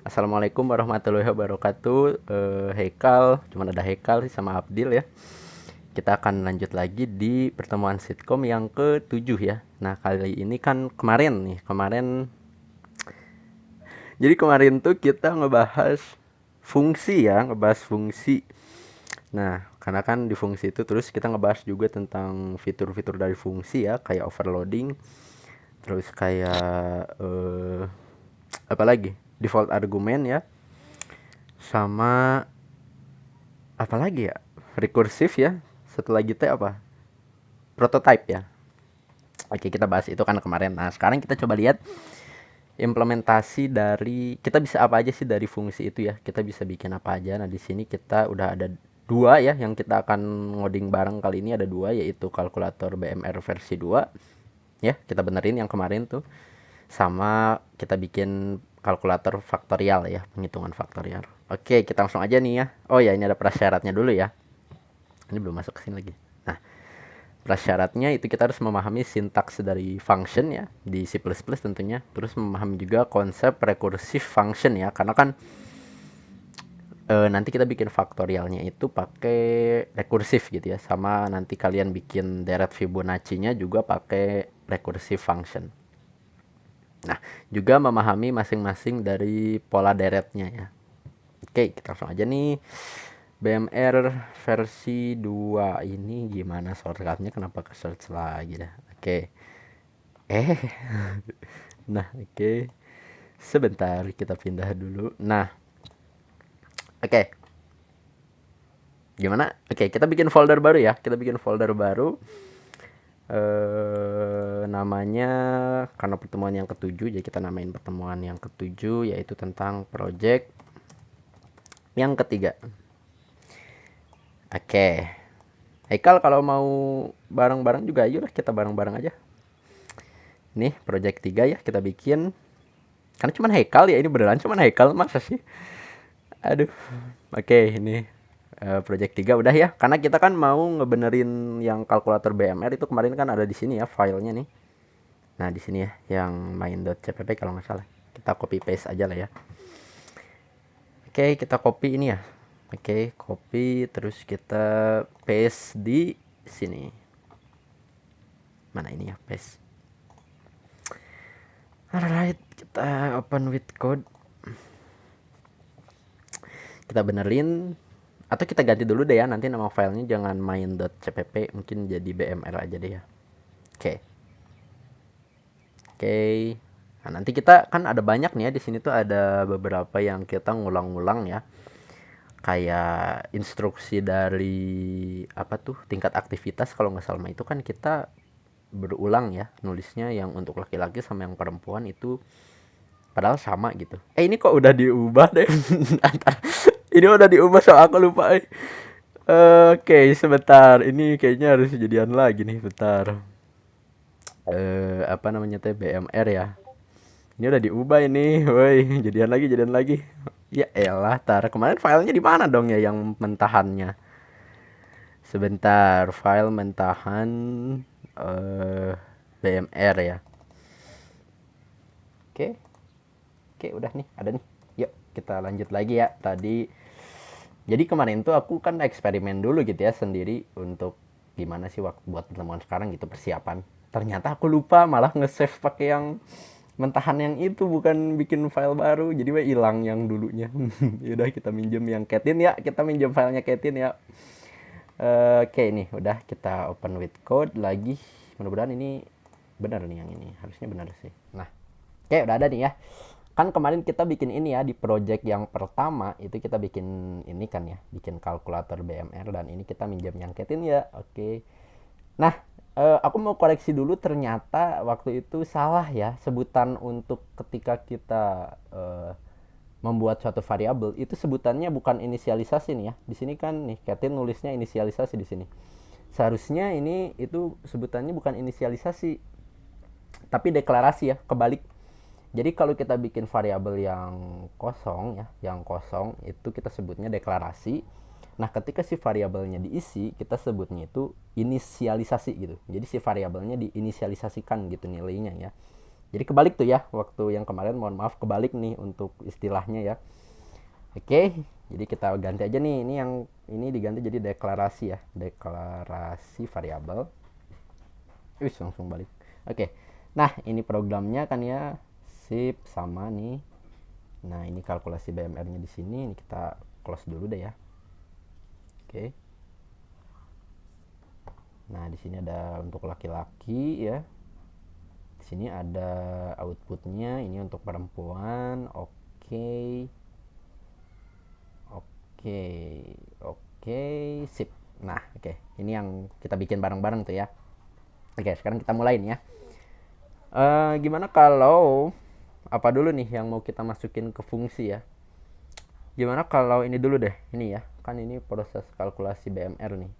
Assalamualaikum warahmatullahi wabarakatuh. Hekal, cuman ada Hekal sih sama Abdil ya. Kita akan lanjut lagi di pertemuan sitkom yang ke-7 ya. Nah, kali ini kan kemarin tuh kita ngebahas fungsi ya, ngebahas fungsi. Nah, karena kan di fungsi itu terus kita ngebahas juga tentang fitur-fitur dari fungsi ya, kayak overloading, terus kayak apa lagi? Default argument ya, sama apa lagi ya? Rekursif ya. Setelah gitu apa? Prototype ya. Oke, kita bahas itu kan kemarin. Nah, sekarang kita coba lihat implementasi dari kita bisa apa aja sih dari fungsi itu ya. Kita bisa bikin apa aja. Nah, di sini kita udah ada dua ya yang kita akan ngoding bareng kali ini, ada dua, yaitu kalkulator BMR versi 2 ya. Kita benerin yang kemarin tuh. Sama kita bikin kalkulator faktorial ya, penghitungan faktorial. Oke, kita langsung aja nih ya. Oh ya, ini ada prasyaratnya dulu ya. Ini belum masuk ke sini lagi. Nah, prasyaratnya itu kita harus memahami sintaks dari function ya di C++ tentunya, terus memahami juga konsep recursive function ya, karena kan nanti kita bikin faktorialnya itu pakai rekursif gitu ya, sama nanti kalian bikin deret Fibonacci-nya juga pakai recursive function. Nah, juga memahami masing-masing dari pola deretnya ya. Oke, kita langsung aja nih. BMR versi 2 ini gimana shortcutnya, kenapa ke search lagi dah. Oke. Eh. Nah, oke. Sebentar kita pindah dulu. Nah. Oke. Gimana? Oke, kita bikin folder baru ya. Kita bikin folder baru. Namanya karena pertemuan yang ketujuh, jadi kita namain pertemuan yang ketujuh, yaitu tentang project yang ketiga. Oke. Haikal kalau mau bareng-bareng juga ayo lah, kita bareng-bareng aja. Nih project 3 ya kita bikin. Karena cuman Haikal ya, ini beneran cuman Haikal, masa sih? Aduh. Oke, ini project 3 udah ya. Karena kita kan mau ngebenerin yang kalkulator BMR itu kemarin kan ada di sini ya filenya nih. Nah, di sini ya yang main.cpp kalau nggak salah. Kita copy paste aja lah ya. Oke, kita copy ini ya. Oke, copy terus kita paste di sini. Mana ini ya, paste. Alright, kita open with code. Kita benerin atau kita ganti dulu deh ya, nanti nama filenya jangan main.cpp, mungkin jadi BMR aja deh ya. Oke. Oke. Nah, nanti kita kan ada banyak nih ya, di sini tuh ada beberapa yang kita ngulang-ngulang ya. Kayak instruksi dari apa tuh, tingkat aktivitas kalau nggak salah itu kan kita berulang ya nulisnya, yang untuk laki-laki sama yang perempuan itu padahal sama gitu. Ini kok udah diubah deh. Ini udah diubah, so aku lupa. Oke, sebentar. Ini kayaknya harus jadian lagi nih, bentar. Apa namanya teh, BMR ya. Ini udah diubah ini, woi, jadian lagi, jadian lagi. Ya elah, tar kemarin filenya di mana dong ya yang mentahannya? Sebentar, file mentahan BMR ya. Oke. Oke, udah nih, ada nih. Yuk, kita lanjut lagi ya. Tadi jadi kemarin tuh aku kan eksperimen dulu gitu ya sendiri untuk gimana sih waktu buat pertemuan sekarang gitu, persiapan. Ternyata aku lupa malah nge-save pakai yang mentahan yang itu, bukan bikin file baru. Jadi hilang yang dulunya. Yaudah kita minjem yang Ketin ya. Kita minjem filenya Ketin ya. Oke, nih udah kita open with code lagi. Mudah-mudahan ini benar nih, yang ini harusnya benar sih. Nah, oke udah ada nih ya. Kan kemarin kita bikin ini ya, di project yang pertama itu kita bikin ini kan ya, bikin kalkulator BMR, dan ini kita minjem yang Ketin ya. Oke. Nah, aku mau koreksi dulu, ternyata waktu itu salah ya sebutan untuk ketika kita membuat suatu variabel itu sebutannya bukan inisialisasi nih ya. Di sini kan nih Ketin nulisnya inisialisasi di sini. Seharusnya ini itu sebutannya bukan inisialisasi tapi deklarasi ya, kebalik. Jadi kalau kita bikin variabel yang kosong ya, yang kosong itu kita sebutnya deklarasi. Nah, ketika si variabelnya diisi, kita sebutnya itu inisialisasi gitu. Jadi si variabelnya diinisialisasikan gitu nilainya ya. Jadi kebalik tuh ya, waktu yang kemarin mohon maaf kebalik nih untuk istilahnya ya. Oke, jadi kita ganti aja nih, ini yang ini diganti jadi deklarasi ya, deklarasi variabel. Wih, langsung balik. Oke, nah ini programnya kan ya, sip sama nih. Nah ini kalkulasi BMR-nya di sini, ini kita close dulu deh ya. Oke. Nah di sini ada untuk laki-laki ya. Di sini ada outputnya, ini untuk perempuan. Oke. Oke, oke, sip. Nah, oke, ini yang kita bikin bareng-bareng tuh ya. Oke, sekarang kita mulain ya. Gimana kalau apa dulu nih yang mau kita masukin ke fungsi ya? Gimana kalau ini dulu deh, ini ya. Kan ini proses kalkulasi BMR nih.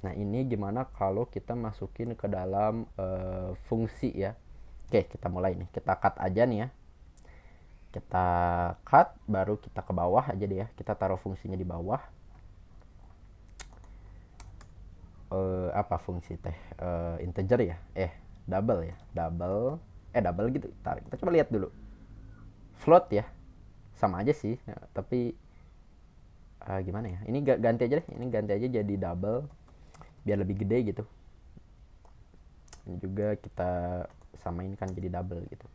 Nah, ini gimana kalau kita masukin ke dalam fungsi ya? Oke, kita mulai nih. Kita cut aja nih ya. Kita cut, baru kita ke bawah aja deh ya. Kita taruh fungsinya di bawah. Apa fungsi teh? Integer ya? Double ya? Double gitu. Tarik. Kita coba lihat dulu. Float ya? Sama aja sih. Ya, tapi gimana ya? Ini ganti aja deh. Ini ganti aja jadi double. Biar lebih gede gitu. Ini juga kita samain kan jadi double gitu.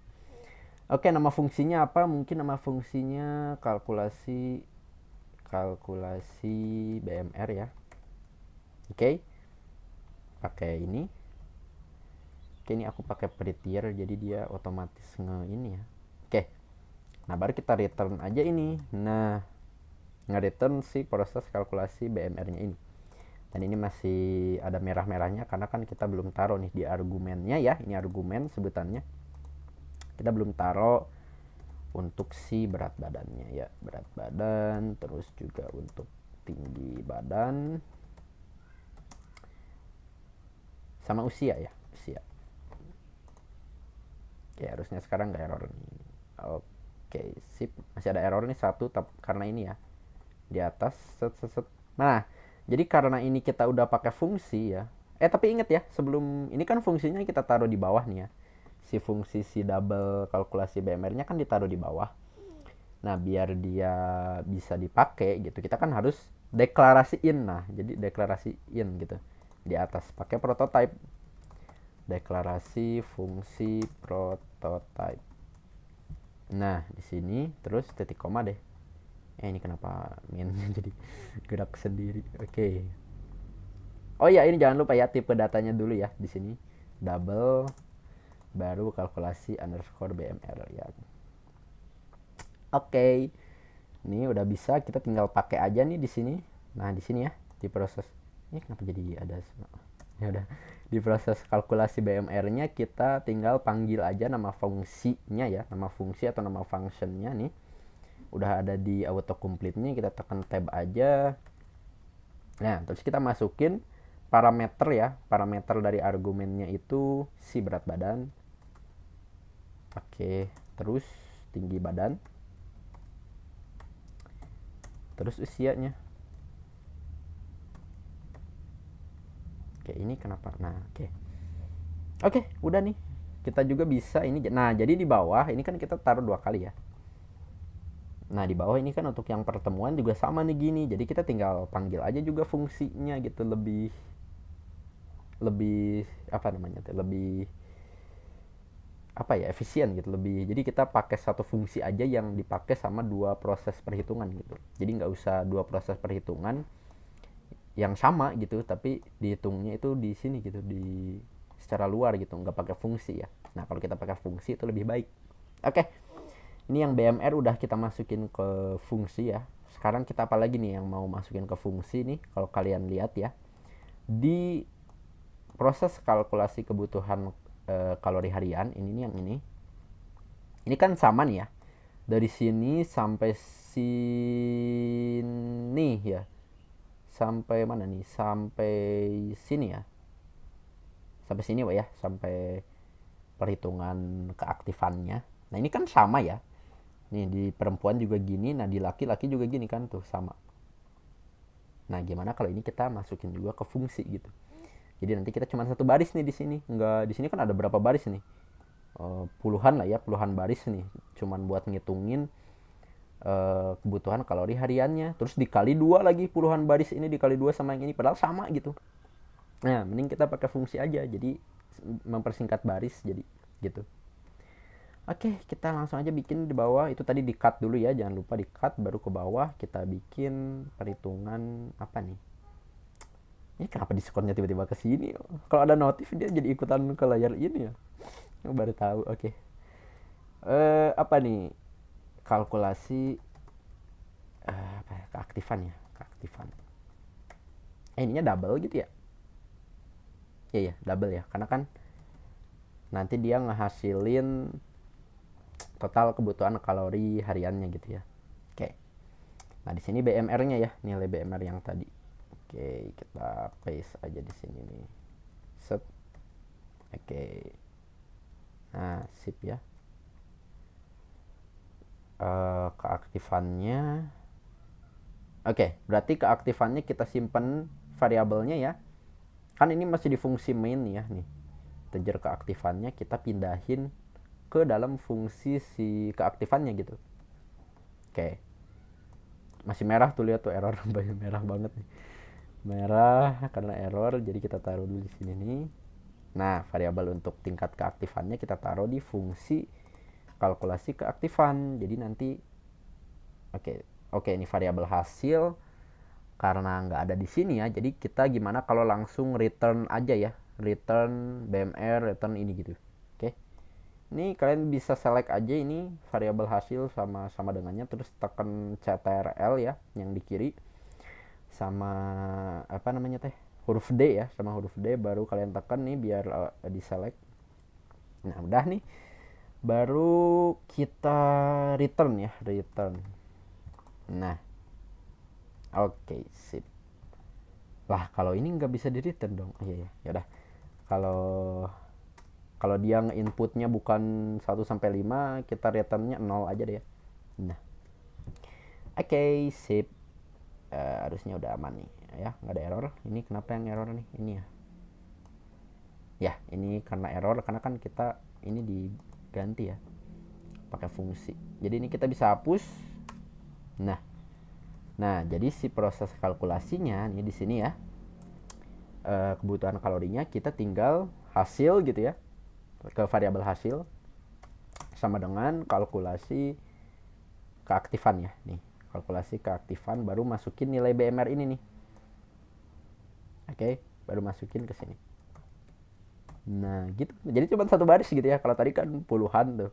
Oke, nama fungsinya apa? Mungkin nama fungsinya kalkulasi BMR ya. Oke. Pakai ini. Oke, ini aku pakai prettier jadi dia otomatis ini ya. Oke. Nah, baru kita return aja ini. Nah, nge-return si proses kalkulasi BMR-nya ini. Dan ini masih ada merah-merahnya karena kan kita belum taruh nih di argumennya ya. Ini argumen sebutannya. Kita belum taruh untuk si berat badannya ya, berat badan, terus juga untuk tinggi badan sama usia ya, usia. Oke, harusnya sekarang nggak error nih. Oke, sip. Masih ada error nih satu karena ini ya di atas set. Nah, jadi karena ini kita udah pakai fungsi ya. Tapi inget ya, sebelum ini kan fungsinya kita taruh di bawah nih ya. Si fungsi si double kalkulasi BMR-nya kan ditaruh di bawah. Nah, biar dia bisa dipakai gitu, kita kan harus deklarasiin. Nah, jadi deklarasiin gitu di atas pakai prototype. Deklarasi fungsi prototype. Nah, di sini terus titik koma deh. Ini kenapa mainnya jadi gerak sendiri? Oke. Oh ya, ini jangan lupa ya tipe datanya dulu ya di sini. Double baru kalkulasi underscore BMR ya. Oke. Ini udah bisa, kita tinggal pakai aja nih di sini. Nah, di sini ya, di proses. Ini kenapa jadi ada ya udah. Di proses kalkulasi BMR-nya kita tinggal panggil aja nama fungsinya ya, nama fungsi atau nama functionnya nih. Udah ada di autocomplete-nya, kita tekan tab aja. Nah, terus kita masukin parameter ya, parameter dari argumennya itu si berat badan. Oke, terus tinggi badan, terus usianya. Oke, ini kenapa? Nah, oke, udah nih. Kita juga bisa ini. Nah, jadi di bawah ini kan kita taruh 2 kali ya. Nah, di bawah ini kan untuk yang pertemuan juga sama nih gini. Jadi kita tinggal panggil aja juga fungsinya gitu, lebih apa namanya tuh? Lebih apa ya, efisien gitu, lebih. Jadi kita pakai satu fungsi aja yang dipakai sama 2 proses perhitungan gitu. Jadi nggak usah 2 proses perhitungan yang sama gitu, tapi dihitungnya itu di sini gitu, di secara luar gitu, nggak pakai fungsi ya. Nah, kalau kita pakai fungsi itu lebih baik. Oke. Ini yang BMR udah kita masukin ke fungsi ya. Sekarang kita apa lagi nih yang mau masukin ke fungsi nih? Kalau kalian lihat ya, di proses kalkulasi kebutuhan kalori harian ini nih, yang ini kan sama nih ya, dari sini sampai sini ya, sampai mana nih, sampai sini ya, sampai sini Pak ya, sampai perhitungan keaktifannya. Nah, ini kan sama ya, nih di perempuan juga gini, nah di laki-laki juga gini kan tuh sama. Nah, gimana kalau ini kita masukin juga ke fungsi gitu. Jadi nanti kita cuma satu baris nih di sini. Enggak, di sini kan ada berapa baris nih? puluhan lah ya, puluhan baris nih, cuman buat ngitungin kebutuhan kalori hariannya, terus dikali dua lagi, puluhan baris ini dikali dua sama yang ini padahal sama gitu. Nah mending kita pakai fungsi aja, jadi mempersingkat baris jadi gitu. Oke, kita langsung aja bikin di bawah. Itu tadi di cut dulu ya, jangan lupa di cut, baru ke bawah kita bikin perhitungan apa nih. Ini kenapa diskonnya tiba-tiba ke sini? Kalau ada notif dia jadi ikutan ke layar ini ya. Baru tahu. Oke. Apa nih? Kalkulasi apa ya? Keaktifan ya, keaktifan. Ininya double gitu ya? Iya ya, double ya. Karena kan nanti dia ngehasilin total kebutuhan kalori hariannya gitu ya. Oke. Nah, di sini BMR-nya ya, nilai BMR yang tadi. Oke, kita paste aja di sini nih. Set. Oke. Nah, sip ya. Keaktifannya. Oke, berarti keaktifannya kita simpen variabelnya ya. Kan ini masih di fungsi main ya nih. Integer keaktifannya kita pindahin ke dalam fungsi si keaktifannya gitu. Oke. Masih merah tuh, lihat tuh error merah banget nih. Merah karena error, jadi kita taruh dulu di sini nih. Nah, variabel untuk tingkat keaktifannya kita taruh di fungsi kalkulasi keaktifan. Jadi nanti oke ini variabel hasil karena nggak ada di sini ya. Jadi kita gimana kalau langsung return aja ya, return BMR, return ini gitu. Oke. Ini kalian bisa select aja ini variabel hasil sama dengannya, terus tekan CTRL ya yang di kiri, sama apa namanya teh, huruf D ya, sama huruf D baru kalian tekan nih biar di select. Nah udah nih, baru kita return ya, return. Nah oke, sip. Lah kalau ini nggak bisa di return dong. Iya ya udah, kalau dia nge-inputnya bukan 1 sampai 5, kita returnnya 0 aja deh ya. Nah oke, sip. Harusnya udah aman nih ya, nggak ada error. Ini kenapa yang error nih, ini ya ini karena error karena kan kita ini diganti ya pakai fungsi, jadi ini kita bisa hapus. Nah jadi si proses kalkulasinya nih di sini ya, kebutuhan kalorinya kita tinggal hasil gitu ya, ke variabel hasil sama dengan kalkulasi keaktifan ya nih, kalkulasi keaktifan baru masukin nilai BMR ini nih. Oke, baru masukin ke sini. Nah gitu, jadi cuma satu baris gitu ya, kalau tadi kan puluhan tuh,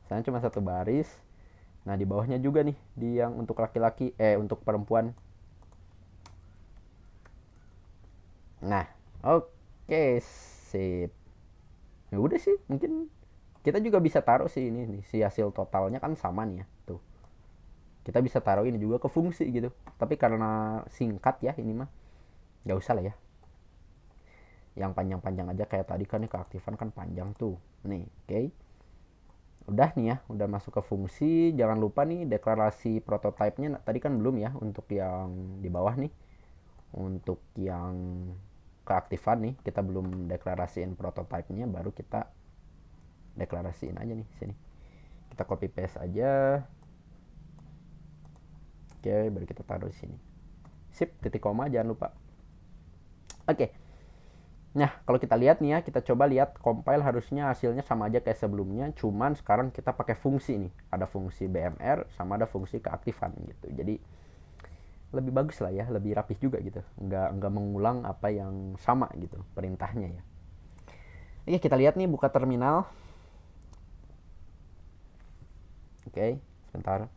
sekarang cuma satu baris. Nah di bawahnya juga nih, di yang untuk laki-laki untuk perempuan. Nah oke, sip. Ya udah sih, mungkin kita juga bisa taruh sih ini nih, si hasil totalnya kan sama nih ya tuh, kita bisa taruh ini juga ke fungsi gitu, tapi karena singkat ya ini mah nggak usah lah ya, yang panjang-panjang aja kayak tadi kan nih, keaktifan kan panjang tuh nih. Oke, udah nih ya, udah masuk ke fungsi. Jangan lupa nih deklarasi prototipenya tadi kan belum ya, untuk yang di bawah nih, untuk yang keaktifan nih kita belum deklarasiin prototipenya, baru kita deklarasiin aja nih sini, kita copy paste aja. Oke, baru kita taruh di sini, sip, titik koma jangan lupa. Oke. Nah kalau kita lihat nih ya, kita coba lihat compile, harusnya hasilnya sama aja kayak sebelumnya, cuman sekarang kita pakai fungsi nih, ada fungsi BMR sama ada fungsi keaktifan gitu, jadi lebih bagus lah ya, lebih rapih juga gitu, nggak mengulang apa yang sama gitu perintahnya ya. Oke, kita lihat nih, buka terminal. Oke, sebentar.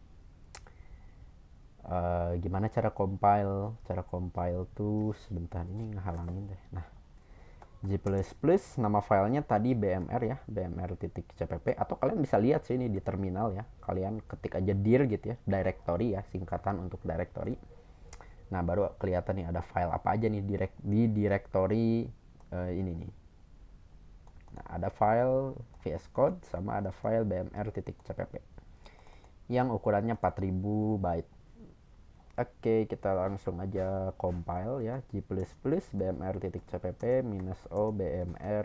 Gimana cara compile? Cara compile tuh sebentar, ini ngehalangin deh. Nah, G++, nama filenya tadi BMR ya, bmr.cpp, atau kalian bisa lihat sih ini di terminal ya, kalian ketik aja dir gitu ya, directory ya, singkatan untuk directory. Nah baru kelihatan nih ada file apa aja nih di directory ini nih. Nah ada file VS Code sama ada file bmr.cpp yang ukurannya 4000 byte. Oke, kita langsung aja compile ya, G++ bmr.cpp -o bmr.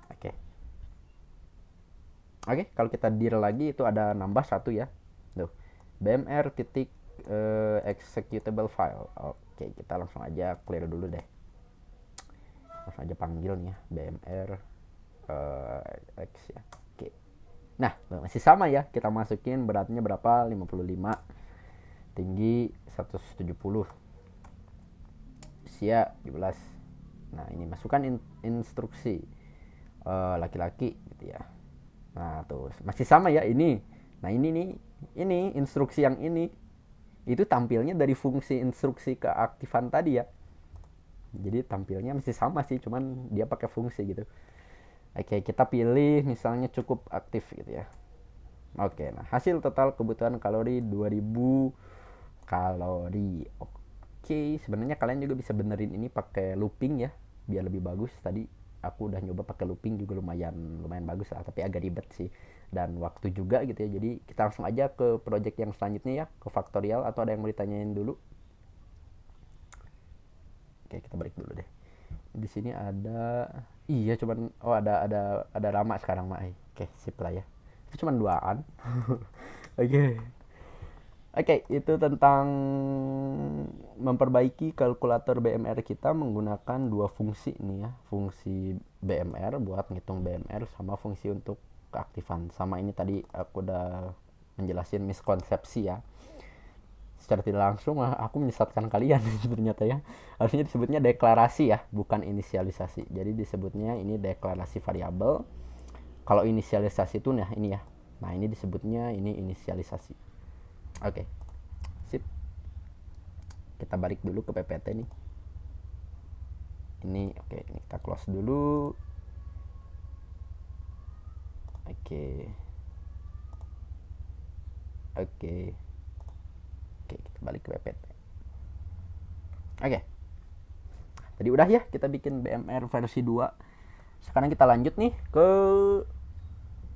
Oke. Oke, kalau kita dir lagi itu ada nambah satu ya. Tuh. BMR titik executable file. Oke, kita langsung aja clear dulu deh. Langsung aja panggil nih ya, BMR X ya. Oke. Nah, masih sama ya. Kita masukin beratnya berapa? 55. Tinggi 170. Usia 17. Nah, ini masukkan instruksi laki-laki gitu ya. Nah, tuh masih sama ya ini. Nah, ini nih, ini instruksi yang ini itu tampilnya dari fungsi instruksi keaktifan tadi ya. Jadi tampilnya masih sama sih, cuman dia pakai fungsi gitu. Oke, kita pilih misalnya cukup aktif gitu ya. Oke, nah hasil total kebutuhan kalori 2000 kalori. Oke, sebenarnya kalian juga bisa benerin ini pakai looping ya, biar lebih bagus. Tadi aku udah nyoba pakai looping juga lumayan bagus lah, tapi agak ribet sih dan waktu juga gitu ya. Jadi kita langsung aja ke project yang selanjutnya ya, ke faktorial. Atau ada yang mau ditanyain dulu? Oke, kita balik dulu deh. Di sini ada, iya cuman ada lama sekarang mah. Oke, sip lah ya. Itu cuman duaan. Oke. Oke, itu tentang memperbaiki kalkulator BMR kita menggunakan dua fungsi nih ya. Fungsi BMR buat ngitung BMR sama fungsi untuk keaktifan. Sama ini tadi aku udah menjelasin miskonsepsi ya. Secara tidak langsung aku menyesatkan kalian ternyata ya. Harusnya disebutnya deklarasi ya, bukan inisialisasi. Jadi disebutnya ini deklarasi variabel. Kalau inisialisasi itu nah ini ya. Nah, ini disebutnya ini inisialisasi. Oke. Sip. Kita balik dulu ke PPT nih. Ini oke, ini kita close dulu. Oke. Oke. Oke, kita balik ke PPT. Oke. Tadi udah ya kita bikin BMR versi 2. Sekarang kita lanjut nih ke,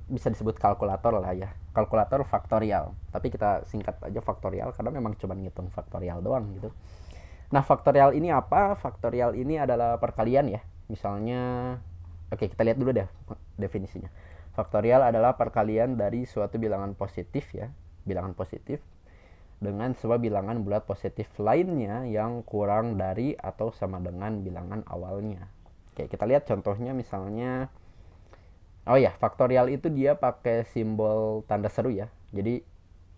bisa disebut kalkulator lah ya, kalkulator faktorial, tapi kita singkat aja faktorial karena memang cuma ngitung faktorial doang gitu. Nah, faktorial ini apa? Faktorial ini adalah perkalian ya. Misalnya, oke, kita lihat dulu deh definisinya. Faktorial adalah perkalian dari suatu bilangan positif ya, bilangan positif dengan sebuah bilangan bulat positif lainnya yang kurang dari atau sama dengan bilangan awalnya. Oke, kita lihat contohnya misalnya. Oh ya, faktorial itu dia pakai simbol tanda seru ya. Jadi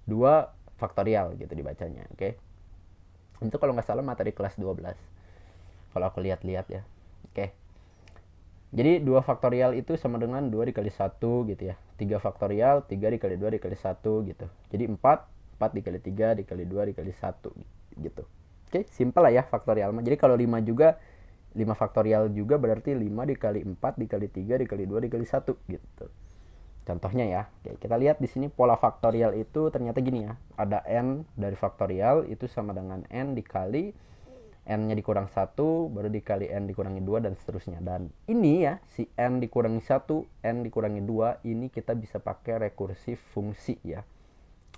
2 faktorial gitu dibacanya, oke. Itu kalau nggak salah materi kelas 12. Kalau aku lihat-lihat ya. Oke. Jadi 2 faktorial itu sama dengan 2 dikali 1 gitu ya. 3 faktorial, 3 dikali 2 dikali 1 gitu. Jadi 4 dikali 3 dikali 2 dikali 1 gitu. Oke, simpel lah ya faktorial. Jadi kalau 5 juga 5 faktorial juga berarti 5 dikali 4 dikali 3 dikali 2 dikali 1 gitu. Contohnya ya. Oke, kita lihat di sini pola faktorial itu ternyata gini ya. Ada n dari faktorial itu sama dengan n dikali n-nya dikurang 1 baru dikali n dikurangi 2 dan seterusnya. Dan ini ya, si n dikurangi 1, n dikurangi 2 ini kita bisa pakai rekursif fungsi ya.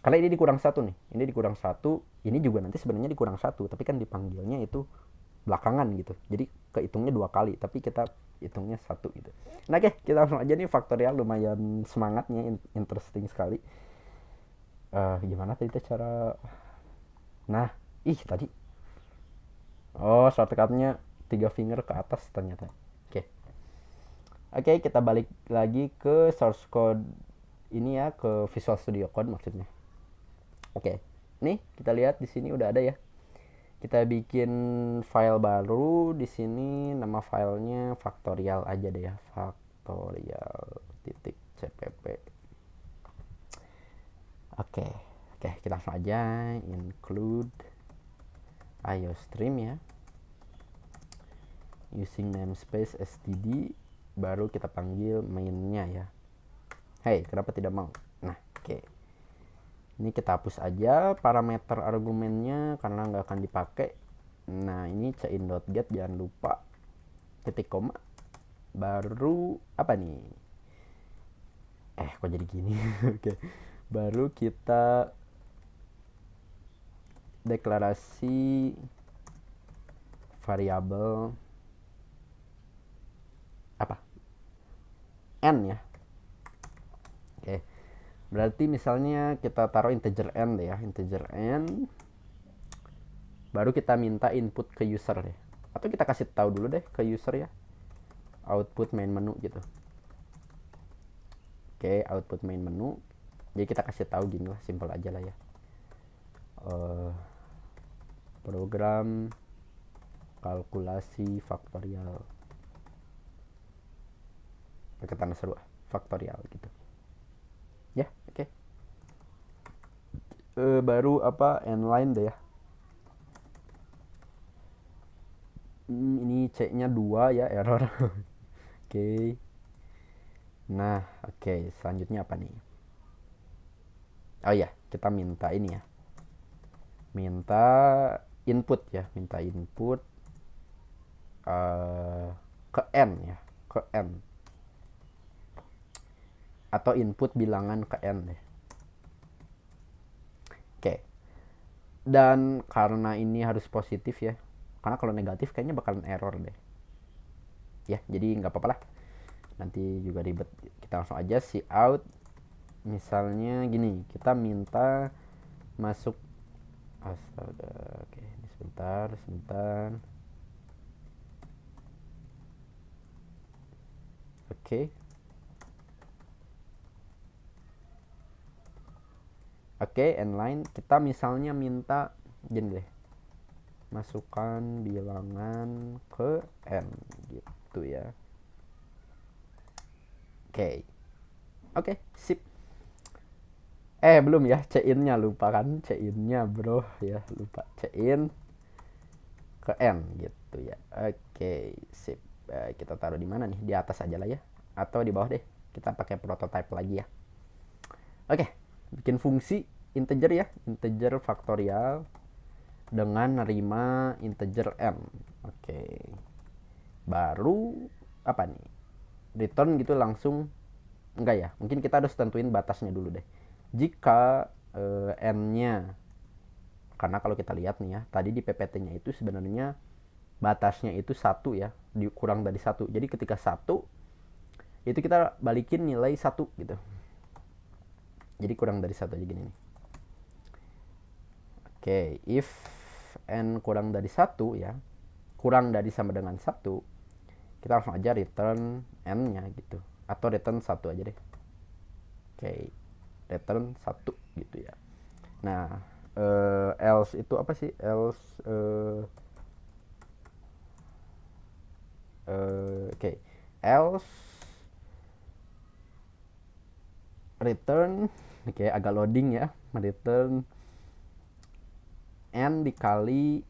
Karena ini dikurang 1 nih. Ini dikurang 1, ini juga nanti sebenarnya dikurang 1, tapi kan dipanggilnya itu belakangan gitu, jadi kehitungnya 2 kali tapi kita hitungnya 1 gitu. Nah, oke, kita langsung aja nih faktorial, lumayan semangatnya, interesting sekali. Gimana tadi cara, nah tadi shortcutnya 3 finger ke atas ternyata. Oke, kita balik lagi ke source code ini ya, ke Visual Studio Code maksudnya. Oke, nih kita lihat di sini udah ada ya. Kita bikin file baru di sini, nama filenya faktorial aja deh ya, faktorial.cpp. Oke, kita langsung aja include iostream ya, using namespace std, baru kita panggil mainnya ya. Hey, kenapa tidak mau? Nah, oke. Ini kita hapus aja parameter argumennya karena nggak akan dipakai. Nah, ini chain.get jangan lupa titik koma. Baru apa nih? Kok jadi gini? Oke. Baru kita deklarasi variabel apa? N ya. Oke, Berarti misalnya kita taruh integer n deh ya, integer n, baru kita minta input ke user deh, atau kita kasih tahu dulu deh ke user ya, output main menu gitu. Oke, output main menu, jadi kita kasih tahu gini lah, simple aja lah ya. Program kalkulasi faktorial, pakai tanda seru faktorial gitu ya. Oke. Baru apa, inline deh ya. Ini C nya 2 ya, error. Oke. Nah, oke, selanjutnya apa nih? Oh ya, kita minta ini ya, minta input ya, minta input ke n ya, ke n, atau input bilangan ke n deh. Oke. Dan karena ini harus positif ya, karena kalau negatif kayaknya bakalan error deh ya, jadi nggak apa-apa lah, nanti juga ribet. Kita langsung aja cout, misalnya gini, kita minta masuk, astaga, oke, ini sebentar. Oke, inline, kita misalnya minta gini deh, masukkan bilangan ke n gitu ya. Oke, sip. Belum ya, C-in-nya lupa kan, C-in-nya bro ya, lupa C-in ke n gitu ya. Oke, sip. Kita taruh di mana nih? Di atas aja lah ya, atau di bawah deh. Kita pakai prototype lagi ya. Oke, bikin fungsi integer ya, integer faktorial dengan nerima integer n. Oke. Baru apa nih? Return gitu langsung. Enggak ya, mungkin kita harus tentuin batasnya dulu deh. Jika n-nya, karena kalau kita lihat nih ya, tadi di PPT-nya itu sebenarnya batasnya itu 1 ya, kurang dari 1. Jadi ketika 1 itu kita balikin nilai 1 gitu. Jadi kurang dari 1 aja gini nih. Oke, if n kurang dari 1 ya, kurang dari sama dengan 1, kita langsung aja return n-nya gitu, atau return 1 aja deh. Oke, return 1 gitu ya. Nah, else itu apa sih? Else oke, else return, oke, agak loading ya, return n dikali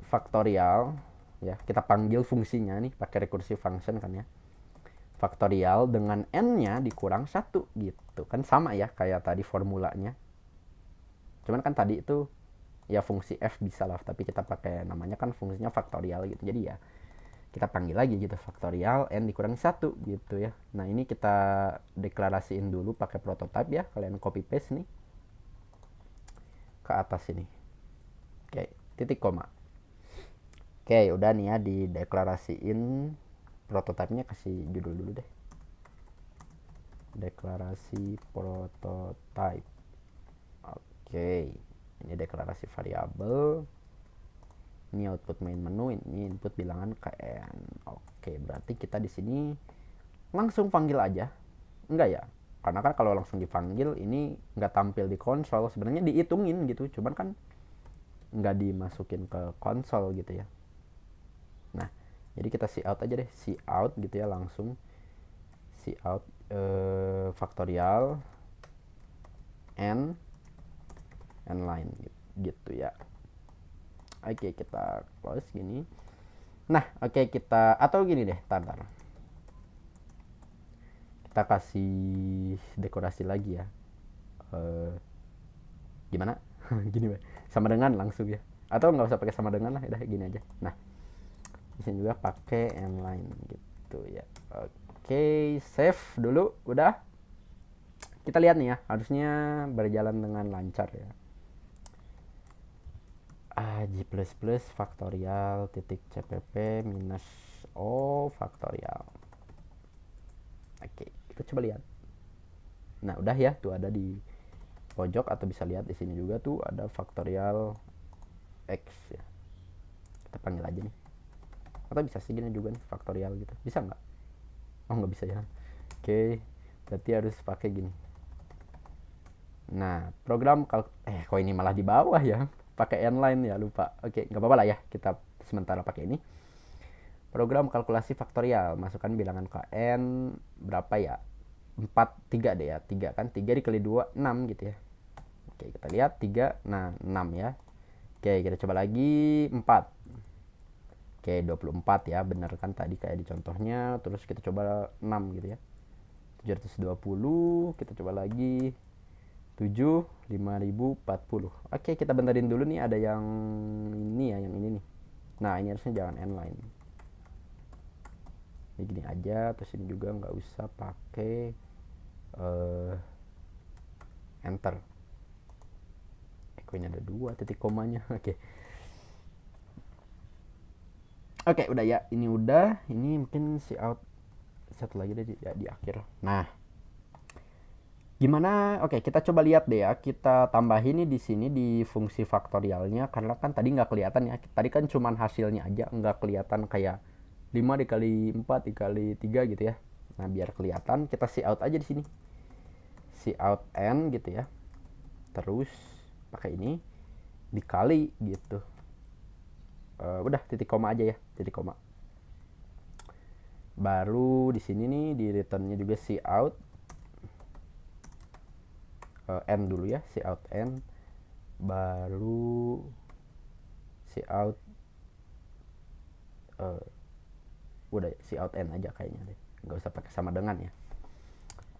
faktorial ya, kita panggil fungsinya nih pakai recursive function kan ya, faktorial dengan n-nya dikurang 1 gitu kan, sama ya kayak tadi formulanya, cuman kan tadi itu ya fungsi f bisa lah, tapi kita pakai namanya kan fungsinya faktorial gitu, jadi ya kita panggil lagi gitu, faktorial n dikurangi 1 gitu ya. Nah ini kita deklarasiin dulu pakai prototype ya, kalian copy paste nih ke atas ini. Oke, titik koma. Oke, udah nih ya, dideklarasiin prototipenya, kasih judul dulu deh, deklarasi prototype. Oke, ini deklarasi variabel, ini output main menu, ini input bilangan ke n. Oke, berarti kita di sini langsung panggil aja, enggak ya, karena kan kalau langsung dipanggil ini nggak tampil di konsol, sebenarnya dihitungin gitu, cuman kan nggak dimasukin ke konsol gitu ya. Nah, jadi kita cout aja deh, cout gitu ya, langsung cout faktorial n line gitu ya. Oke, kita close gini. Nah, oke, kita, atau gini deh, tar. Kita kasih dekorasi lagi ya. Gimana? Gini, sama dengan langsung ya. Atau nggak usah pakai sama dengan lah, udah gini aja. Nah, bisa juga pakai inline gitu ya. Oke, save dulu, udah. Kita lihat nih ya, harusnya berjalan dengan lancar ya. G++ faktorial titik cpp minus o faktorial. Oke, kita coba lihat. Nah udah ya, tuh ada di pojok, atau bisa lihat di sini juga tuh ada faktorial x ya. Kita panggil aja nih, atau bisa sih gini juga nih, faktorial gitu, bisa nggak? Oh nggak bisa ya. Oke, berarti harus pakai gini. Nah program kok ini malah di bawah ya, pakai n-line ya, lupa. Oke, nggak apa-apa lah ya, kita sementara pakai ini. Program kalkulasi faktorial, masukkan bilangan ke n berapa ya, 4, 3 deh ya, 3 kan, 3 dikali 2, 6 gitu ya. Oke, kita lihat 3, nah 6 ya. Oke, kita coba lagi 4. Oke, 24 ya, bener kan tadi kayak di contohnya. Terus kita coba 6 gitu ya, 720. Kita coba lagi 7, 5040. Oke, kita benerin dulu nih, ada yang ini ya, yang ini nih. Nah ini harusnya jangan n-line, ini gini aja. Terus ini juga nggak usah pakai enter. Kok ini ada 2 titik komanya. Oke, udah ya, ini udah. Ini mungkin si out satu lagi deh di akhir. Nah gimana, oke kita coba lihat deh ya, kita tambahin nih di sini di fungsi faktorialnya, karena kan tadi nggak kelihatan ya, tadi kan cuman hasilnya aja, nggak kelihatan kayak 5 dikali 4 dikali 3 gitu ya. Nah biar kelihatan, kita see out aja di sini, see out n gitu ya, terus pakai ini dikali gitu. Udah titik koma aja ya, titik koma. Baru di sini nih di returnnya juga see out n dulu ya, see out n, baru see out udah see out n aja kayaknya deh, nggak usah pakai sama dengan ya.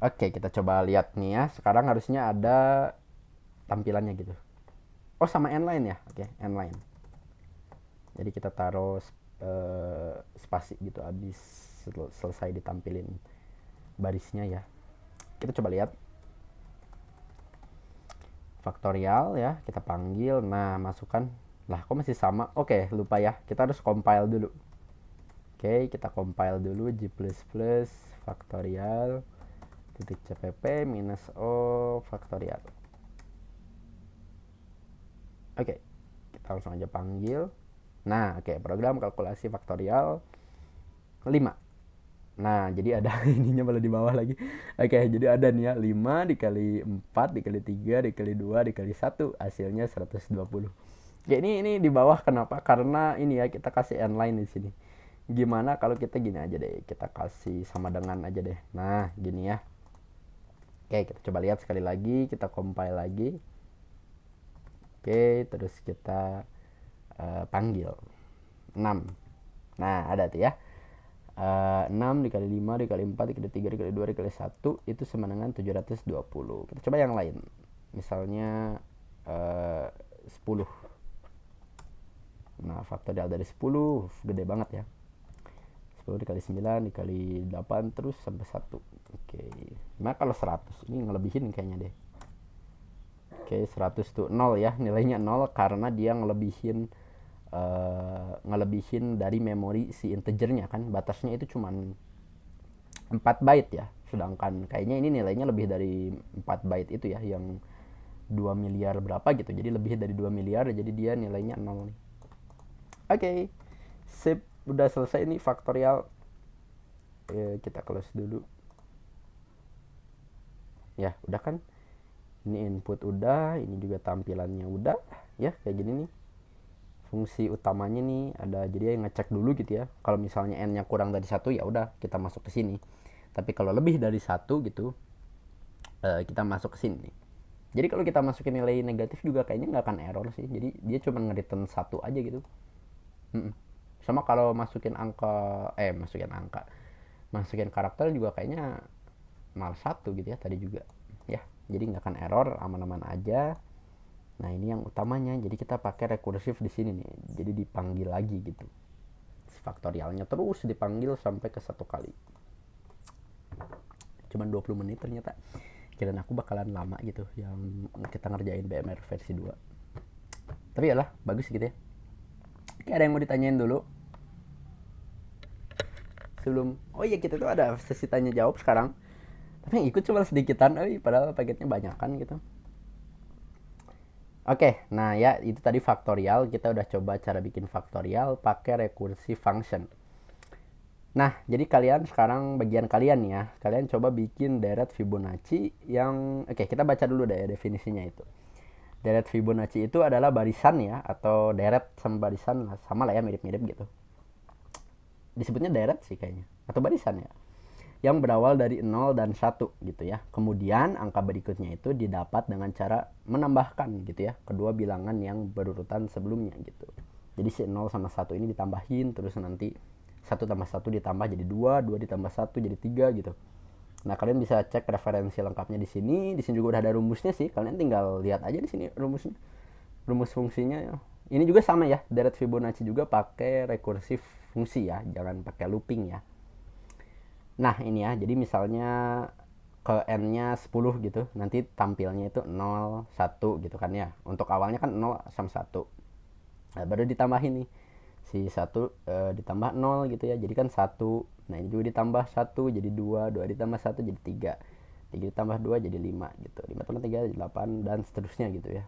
Oke, kita coba lihat nih ya, sekarang harusnya ada tampilannya gitu. Oh sama n-line ya, oke n-line. Jadi kita taruh spasi gitu abis selesai ditampilin barisnya ya. Kita coba lihat faktorial ya, kita panggil. Nah masukkan, lah kok masih sama. Oke, lupa ya, kita harus compile dulu. Oke, kita compile dulu g++ faktorial titik cpp minus o faktorial. Oke, kita langsung aja panggil. Nah oke, program kalkulasi faktorial 5. Nah jadi ada ininya malah di bawah lagi. Oke, jadi ada nih ya, 5 dikali 4 dikali 3 dikali 2 dikali 1, hasilnya 120. Ya ini di bawah kenapa? Karena ini ya, kita kasih n-line di sini. Gimana kalau kita gini aja deh, kita kasih sama dengan aja deh. Nah gini ya. Oke, kita coba lihat sekali lagi, kita compile lagi. Oke, terus kita panggil 6. Nah ada tuh ya, 6 dikali 5 dikali 4 dikali 3 dikali 2 dikali 1 itu sama dengan 720. Kita coba yang lain, misalnya 10. Nah faktorial dari 10 gede banget ya, 10 dikali 9 dikali 8 terus sampai 1. Oke, nah kalau 100 ini ngelebihin kayaknya deh. Oke, 100 tuh 0 ya, nilainya 0 karena dia ngelebihin dari memori si integernya kan, batasnya itu cuman 4 byte ya, sedangkan kayaknya ini nilainya lebih dari 4 byte itu ya, yang 2 miliar berapa gitu, jadi lebih dari 2 miliar, jadi dia nilainya 0 nih. Oke, sip, udah selesai nih faktorial. Kita close dulu ya, udah kan, ini input udah, ini juga tampilannya udah ya, kayak gini nih. Fungsi utamanya nih ada, jadi ngecek dulu gitu ya, kalau misalnya n-nya kurang dari 1 ya udah kita masuk ke sini, tapi kalau lebih dari 1 gitu kita masuk ke sini. Jadi kalau kita masukin nilai negatif juga kayaknya nggak akan error sih, jadi dia cuma nge-return 1 aja gitu. Sama kalau masukin karakter juga kayaknya malah 1 gitu ya tadi juga ya, jadi nggak akan error, aman-aman aja. Nah ini yang utamanya, jadi kita pakai rekursif di sini nih, jadi dipanggil lagi gitu, si faktorialnya terus dipanggil sampai ke 1 kali. Cuman 20 menit ternyata, kirain aku bakalan lama gitu yang kita ngerjain BMR versi 2, tapi yalah bagus gitu ya. Oke, ada yang mau ditanyain dulu sebelum, oh iya kita tuh ada sesi tanya jawab sekarang, Tapi yang ikut cuma sedikitan, padahal paketnya banyak kan gitu. Oke, nah ya itu tadi faktorial. Kita udah coba cara bikin faktorial pakai recursive function. Nah, jadi kalian sekarang bagian kalian nih ya. Kalian coba bikin deret Fibonacci yang oke, kita baca dulu deh definisinya itu. Deret Fibonacci itu adalah barisan ya, atau deret sama barisan sama lah ya, mirip-mirip gitu. Disebutnya deret sih kayaknya, atau barisan ya. Yang berawal dari 0 dan 1 gitu ya. Kemudian angka berikutnya itu didapat dengan cara menambahkan gitu ya, kedua bilangan yang berurutan sebelumnya gitu. Jadi si 0 sama 1 ini ditambahin, terus nanti 1 tambah 1 ditambah jadi 2, 2 ditambah 1 jadi 3 gitu. Nah, kalian bisa cek referensi lengkapnya di sini. Di sini juga udah ada rumusnya sih. Kalian tinggal lihat aja di sini rumusnya. Rumus fungsinya ya. Ini juga sama ya, deret Fibonacci juga pakai rekursif fungsi ya, jangan pakai looping ya. Nah, ini ya. Jadi misalnya ke n-nya 10 gitu, nanti tampilnya itu 0, 1 gitu kan ya. Untuk awalnya kan 0 sama 1. Nah, baru ditambahin nih si 1 ditambah 0 gitu ya, jadi kan 1. Nah, ini juga ditambah 1 jadi 2, 2 ditambah 1 jadi 3, 3 ditambah 2 jadi 5 gitu, 5 tambah 3 jadi 8 dan seterusnya gitu ya.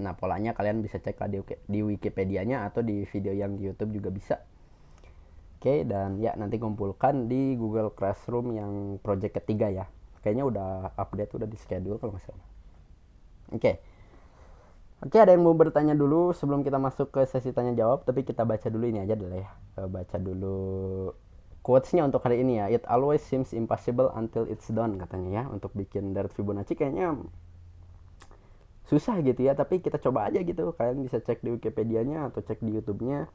Nah, polanya kalian bisa cek lah di Wikipedia-nya atau di video yang di YouTube juga bisa. Oke, dan ya nanti kumpulkan di Google Classroom yang project ketiga ya. Kayaknya udah update, udah di schedule kalau nggak salah. Oke. Oke, ada yang mau bertanya dulu sebelum kita masuk ke sesi tanya jawab, tapi kita baca dulu ini aja dulu ya. Baca dulu quotes-nya untuk hari ini ya. It always seems impossible until it's done katanya ya. Untuk bikin deret Fibonacci kayaknya susah gitu ya, tapi kita coba aja gitu. Kalian bisa cek di Wikipedia-nya atau cek di YouTube-nya,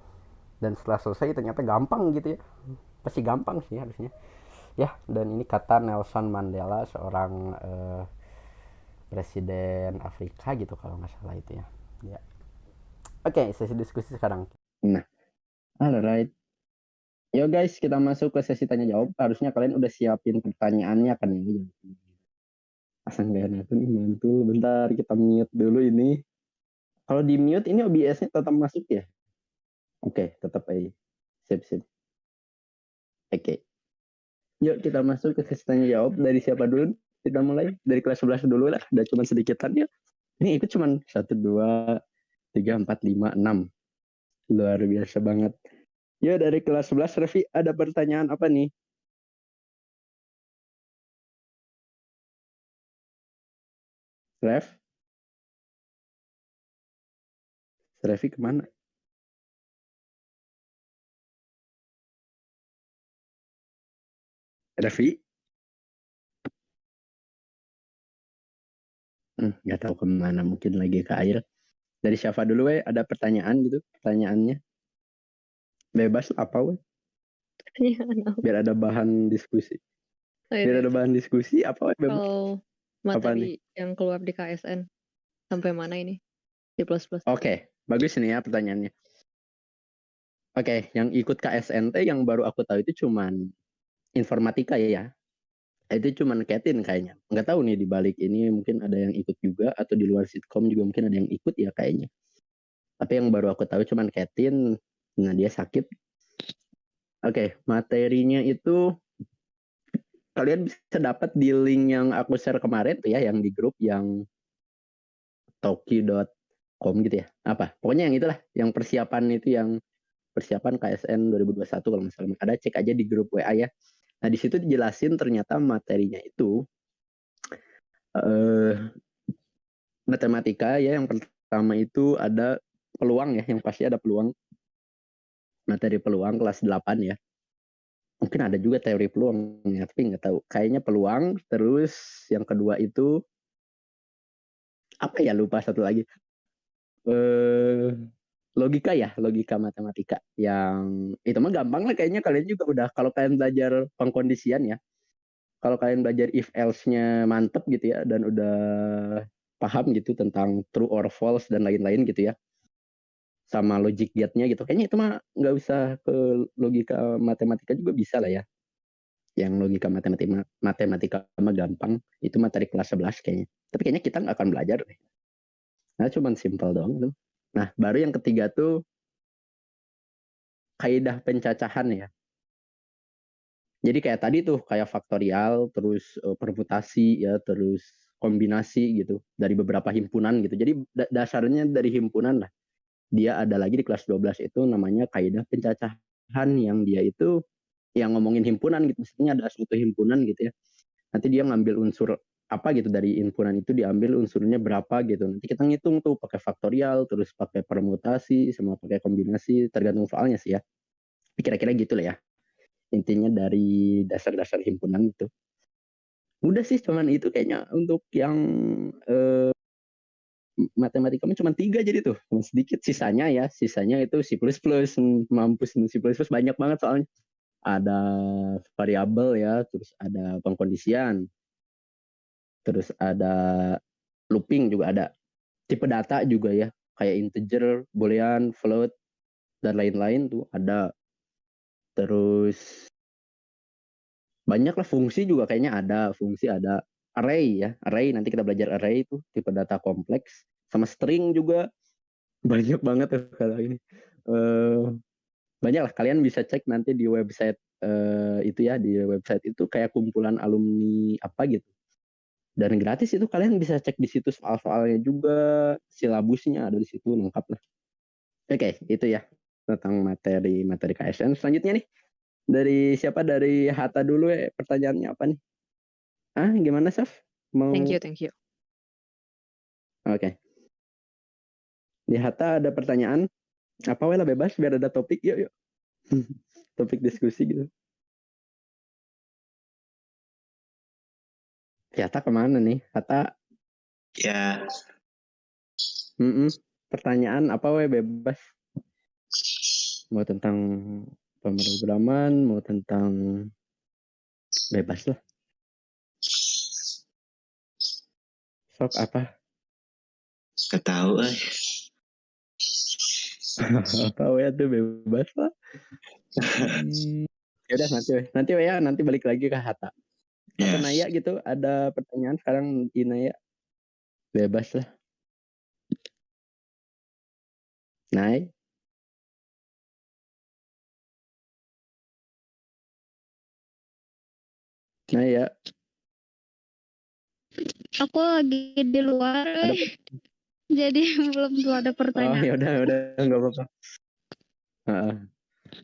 dan setelah selesai ternyata gampang gitu ya. Pasti gampang sih harusnya. Ya, dan ini kata Nelson Mandela, seorang presiden Afrika gitu kalau nggak salah itu ya. Ya. Oke, sesi diskusi sekarang. Nah, alright. Yo guys, kita masuk ke sesi tanya jawab. Harusnya kalian udah siapin pertanyaannya kan ya. Asal gak enak nih mantul. Bentar kita mute dulu ini. Kalau di mute ini OBS-nya tetap masuk ya? Oke, tetap aja. Sip, sip. Oke. Yuk kita masuk ke sesi tanya jawab. Dari siapa dulu? Kita mulai dari kelas 11 dulu lah. Udah cuma sedikitan ya. Ini ikut cuma 1, 2, 3, 4, 5, 6. Luar biasa banget. Ya dari kelas 11, Revi, ada pertanyaan apa nih? Ref? Revi kemana? Revi? Nggak tahu kemana, mungkin lagi ke air. Dari siapa dulu we? Ada pertanyaan gitu? Pertanyaannya bebas apa we? Biar ada bahan diskusi. Biar ada bahan diskusi apa we? Bebas. Kalau materi yang keluar di KSN sampai mana ini? Di plus. Oke, bagus nih ya pertanyaannya. Oke, yang ikut KSNT yang baru aku tahu itu cuman informatika ya. Itu cuman Ketin kayaknya. Nggak tahu nih di balik ini mungkin ada yang ikut juga, atau di luar sitkom juga mungkin ada yang ikut ya kayaknya. Tapi yang baru aku tahu cuman Ketin. Nah, dia sakit. Oke, materinya itu kalian bisa dapat di link yang aku share kemarin tuh ya, yang di grup yang toki.com gitu ya. Apa? Pokoknya yang itulah, yang persiapan itu, yang persiapan KSN 2021 kalau misalnya ada, cek aja di grup WA ya. Nah, di situ dijelasin ternyata materinya itu matematika ya. Yang pertama itu ada peluang ya, yang pasti ada peluang. Materi peluang kelas 8 ya. Mungkin ada juga teori peluang ya, tapi nggak tahu. Kayaknya peluang. Terus yang kedua itu apa ya, lupa satu lagi. Logika ya, logika matematika. Yang itu mah gampang lah kayaknya, kalian juga udah, kalau kalian belajar pengkondisian ya. Kalau kalian belajar if else-nya mantep gitu ya, dan udah paham gitu tentang true or false dan lain-lain gitu ya, sama logic gate-nya gitu, kayaknya itu mah nggak usah ke logika matematika juga bisa lah ya. Yang logika matematika mah gampang, itu materi kelas 11 kayaknya. Tapi kayaknya kita nggak akan belajar deh. Nah, cuman simple doang tuh. Nah, baru yang ketiga tuh kaidah pencacahan ya. Jadi kayak tadi tuh kayak faktorial, terus permutasi ya, terus kombinasi gitu dari beberapa himpunan gitu. Jadi dasarnya dari himpunan lah. Dia ada lagi di kelas 12 itu namanya kaidah pencacahan yang dia itu yang ngomongin himpunan gitu. Maksudnya ada suatu himpunan gitu ya. Nanti dia ngambil unsur apa gitu dari himpunan itu diambil unsurnya berapa gitu. Nanti kita ngitung tuh pakai faktorial, terus pakai permutasi, sama pakai kombinasi, tergantung soalnya sih ya. Kira-kira gitu lah ya. Intinya dari dasar-dasar himpunan itu. Udah sih cuman itu kayaknya untuk yang matematika cuma 3 jadi tuh. Cuma sedikit sisanya itu C++. Mampus C++ banyak banget soalnya. Ada variabel ya, terus ada pengkondisian, terus ada looping juga ada. Tipe data juga ya, kayak integer, boolean, float, dan lain-lain tuh ada. Terus banyak lah fungsi juga kayaknya ada. Fungsi ada array ya. Array nanti kita belajar array itu tipe data kompleks. Sama string juga banyak banget tuh kalau ini. Banyak lah kalian bisa cek nanti di website itu ya. Di website itu kayak kumpulan alumni apa gitu. Dan gratis itu kalian bisa cek di situ soal-soalnya juga, silabusnya ada di situ lengkap lah. Oke, itu ya tentang materi KSN. Selanjutnya nih dari siapa? Dari Hatta dulu ya. Pertanyaannya apa nih? Gimana Saf? Thank Mau? you. Oke. Di Hatta ada pertanyaan. Apa lah bebas biar ada topik. Yuk. Topik diskusi gitu. Hatta kemana nih? Hatta. Ya. Pertanyaan apa bebas. Mau tentang pemrograman, mau tentang bebas lah. Sok apa? Gak tahu. Apa ya tuh bebas lah. Ya udah nanti balik lagi ke Hatta. Atau Naya gitu, ada pertanyaan sekarang di Naya. Bebas lah. Nay. Naya. Aku lagi di luar, jadi belum ada pertanyaan. Oh ya udah nggak apa-apa.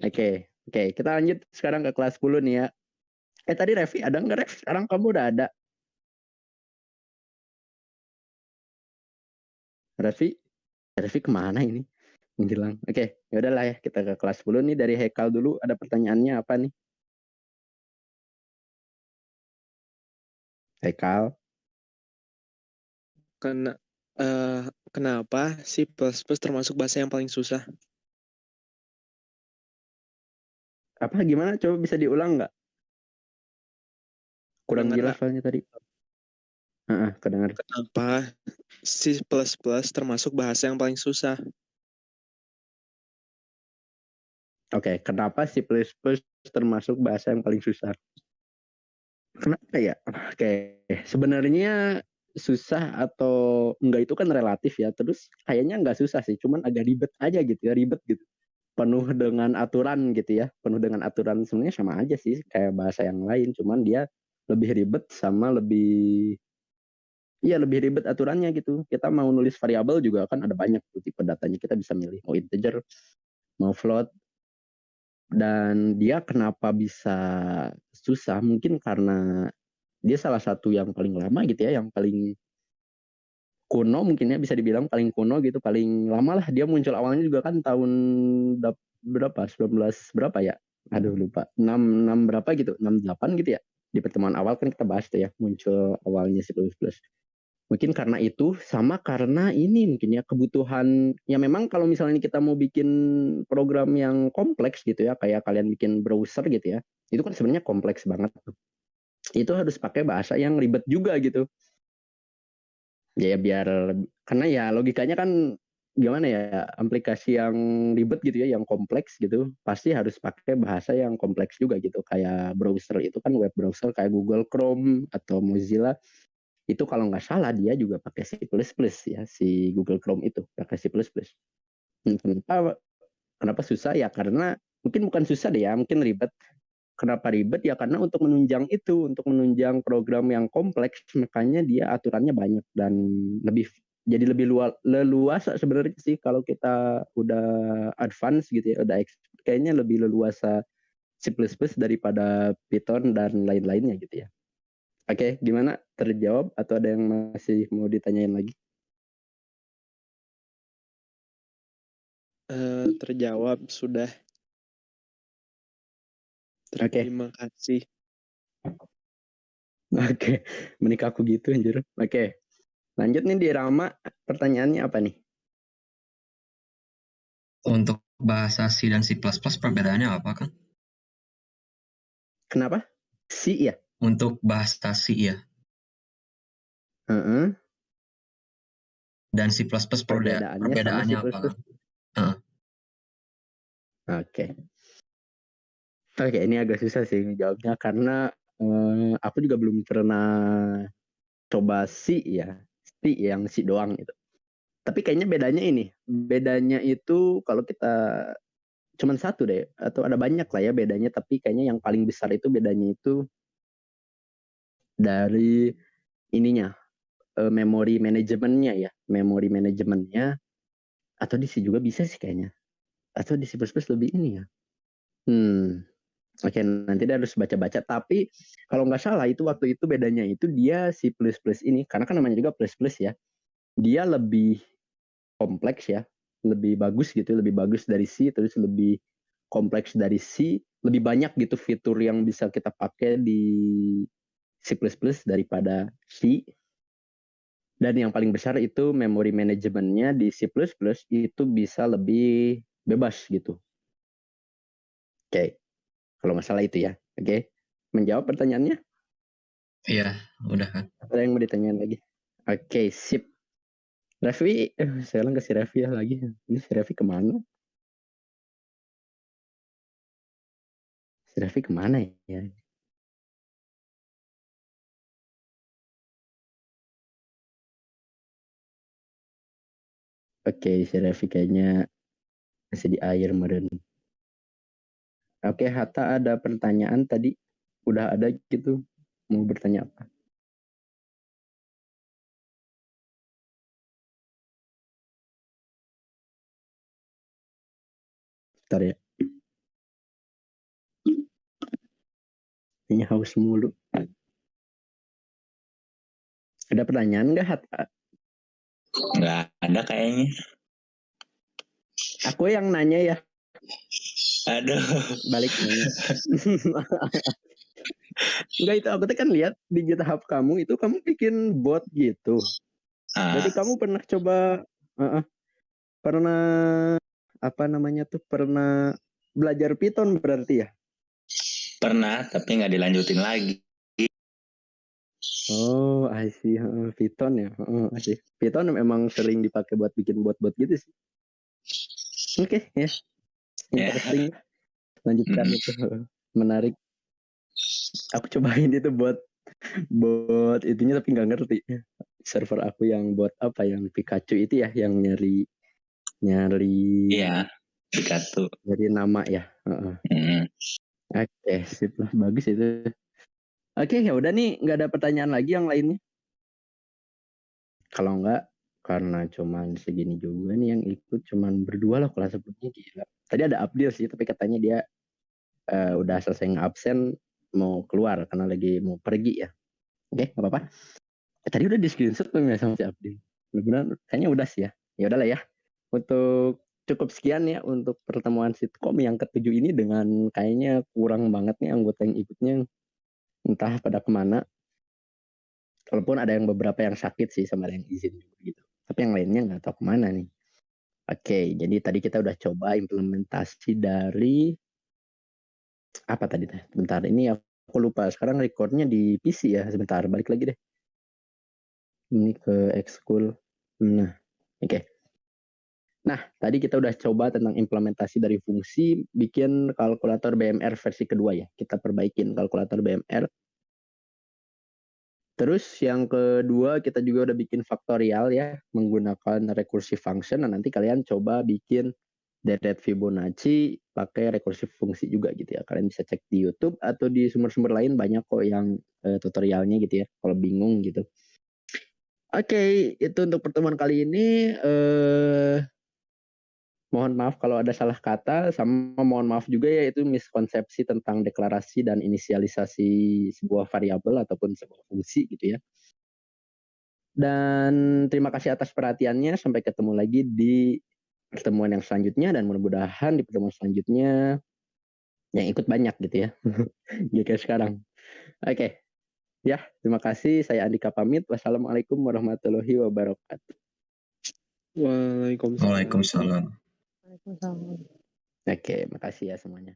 Oke, kita lanjut sekarang ke kelas 10 nih ya. Tadi Revi ada nggak Rev? Sekarang kamu udah ada. Revi kemana ini? Menghilang. Oke, ya udahlah ya kita ke kelas 10 nih dari Hekal dulu. Ada pertanyaannya apa nih? Hekal. Kenapa C++ termasuk bahasa yang paling susah? Apa gimana? Coba bisa diulang nggak? Kurang jelas soalnya tadi. Kedengar. Kenapa C++ termasuk bahasa yang paling susah? Oke, kenapa C++ termasuk bahasa yang paling susah? Kenapa ya? Oke, sebenarnya susah atau enggak itu kan relatif ya. Terus kayaknya enggak susah sih, cuman agak ribet aja gitu ya, ribet gitu. Penuh dengan aturan gitu ya, penuh dengan aturan sebenarnya sama aja sih kayak bahasa yang lain, cuman dia lebih ribet sama lebih ribet aturannya gitu. Kita mau nulis variabel juga kan ada banyak tuh tipe datanya, kita bisa milih mau integer, mau float. Dan dia kenapa bisa susah? Mungkin karena dia salah satu yang paling lama gitu ya, yang paling kuno mungkin ya bisa dibilang paling kuno gitu, paling lama lah. Dia muncul awalnya juga kan tahun berapa? 19 berapa ya? Aduh lupa. 6 berapa gitu? 68 gitu ya. Di pertemuan awal kan kita bahas tuh ya, muncul awalnya C++. Mungkin karena itu, sama karena ini mungkin ya kebutuhan, ya memang kalau misalnya kita mau bikin program yang kompleks gitu ya, kayak kalian bikin browser gitu ya, itu kan sebenarnya kompleks banget. Itu harus pakai bahasa yang ribet juga gitu. Ya biar, karena ya logikanya kan gimana ya, aplikasi yang ribet gitu ya, yang kompleks gitu, pasti harus pakai bahasa yang kompleks juga gitu. Kayak browser itu kan web browser kayak Google Chrome atau Mozilla, itu kalau nggak salah dia juga pakai C++ ya, si Google Chrome itu pakai C++. Kenapa susah ya? Karena mungkin bukan susah deh ya, mungkin ribet. kenapa ribet ya karena untuk menunjang program yang kompleks, makanya dia aturannya banyak dan lebih jadi lebih leluasa sebenarnya sih kalau kita udah advance gitu ya, udah kayaknya lebih leluasa C++ daripada Python dan lain-lainnya gitu ya. Oke, gimana? Terjawab atau ada yang masih mau ditanyain lagi? Terjawab sudah. Oke. Terima kasih. Oke, menikah aku gitu anjir. Oke. Lanjut nih di Rama, pertanyaannya apa nih? Untuk bahasa C dan C++ perbedaannya apa, Kang? Kenapa? C ya? Untuk bahasa C ya. Dan C++ perbedaannya apa, Kang? Oke. Oke, ini agak susah sih jawabnya karena aku juga belum pernah coba C ya. C yang C doang gitu. Tapi kayaknya bedanya itu kalau kita cuman satu deh, atau ada banyak lah ya bedanya, tapi kayaknya yang paling besar itu bedanya itu dari ininya, memori manajemennya, atau di C juga bisa sih kayaknya, atau di C++ lebih ini ya. Oke, nanti dia harus baca-baca, tapi kalau nggak salah itu waktu itu bedanya itu dia C++ ini, karena kan namanya juga plus ya, dia lebih kompleks ya, lebih bagus dari C, terus lebih kompleks dari C, lebih banyak gitu fitur yang bisa kita pakai di C++ daripada C. Dan yang paling besar itu memori manajemennya di C++ itu bisa lebih bebas gitu. Oke, kalau nggak salah itu ya. Oke, menjawab pertanyaannya? Iya, udah kan. Ada yang mau ditanyain lagi? Oke, sip. Raffi, sekarang ke si Raffi ya lagi. Ini si Raffi kemana? Si Raffi kemana ya? Oke, si Raffi kayaknya masih di air meren. Oke, Hatta ada pertanyaan tadi. Udah ada gitu. Mau bertanya apa? Bentar ya. Ini haus mulu. Ada pertanyaan nggak, Hatta? Nggak ada kayaknya. Aku yang nanya ya. Aduh. Balik nanya. Enggak, itu aku tuh kan lihat di GitHub kamu itu kamu bikin bot gitu. Jadi kamu pernah coba pernah apa namanya tuh pernah belajar Python berarti ya? Pernah, tapi nggak dilanjutin lagi. Oh, I see. Python ya. I see. Python memang sering dipakai buat bikin bot-bot gitu sih. Oke, ya. Interesting. Lanjutkan itu. Menarik. Aku cobain itu buat itunya tapi nggak ngerti. Server aku yang buat apa yang Pikachu itu ya, yang nyari Iya, Pikachu. Nyari nama ya. Oke, sip lah, bagus itu. Oke, ya udah nih, nggak ada pertanyaan lagi yang lainnya. Kalau nggak, karena cuman segini juga nih yang ikut, cuman berdua lah kelas sebelumnya, gila. Tadi ada Abdil sih, tapi katanya dia udah selesai nge-absen, mau keluar karena lagi mau pergi ya. Oke, nggak apa-apa. Tadi udah di screenshot belum ya sama si Abdil? Benar-benar kayaknya udah sih ya. Ya udahlah ya. Untuk cukup sekian ya untuk pertemuan sitkom yang ke-7 ini, dengan kayaknya kurang banget nih anggota yang ikutnya, entah pada kemana. Walaupun ada yang beberapa yang sakit sih sama ada yang izin juga gitu. Tapi yang lainnya nggak tahu kemana nih. Oke, jadi tadi kita udah coba implementasi dari apa tadi teh? Bentar, ini aku lupa. Sekarang recordnya di PC ya. Sebentar, balik lagi deh. Ini ke ekskul. Nah, oke. Nah, tadi kita udah coba tentang implementasi dari fungsi, bikin kalkulator BMR versi kedua ya. Kita perbaikin kalkulator BMR. Terus yang kedua kita juga udah bikin faktorial ya, menggunakan recursive function. Nah, nanti kalian coba bikin deret Fibonacci pakai rekursif fungsi juga gitu ya. Kalian bisa cek di YouTube atau di sumber-sumber lain, banyak kok yang tutorialnya gitu ya kalau bingung gitu. Oke, itu untuk pertemuan kali ini. Mohon maaf kalau ada salah kata, sama mohon maaf juga ya itu miskonsepsi tentang deklarasi dan inisialisasi sebuah variabel ataupun sebuah fungsi gitu ya. Dan terima kasih atas perhatiannya. Sampai ketemu lagi di pertemuan yang selanjutnya, dan mudah-mudahan di pertemuan selanjutnya yang ikut banyak gitu ya. Kayak sekarang. Oke. Ya, terima kasih. Saya Andika pamit. Wassalamualaikum warahmatullahi wabarakatuh. Waalaikumsalam. Waalaikumsalam. Waalaikumsalam. Oke, makasih ya semuanya.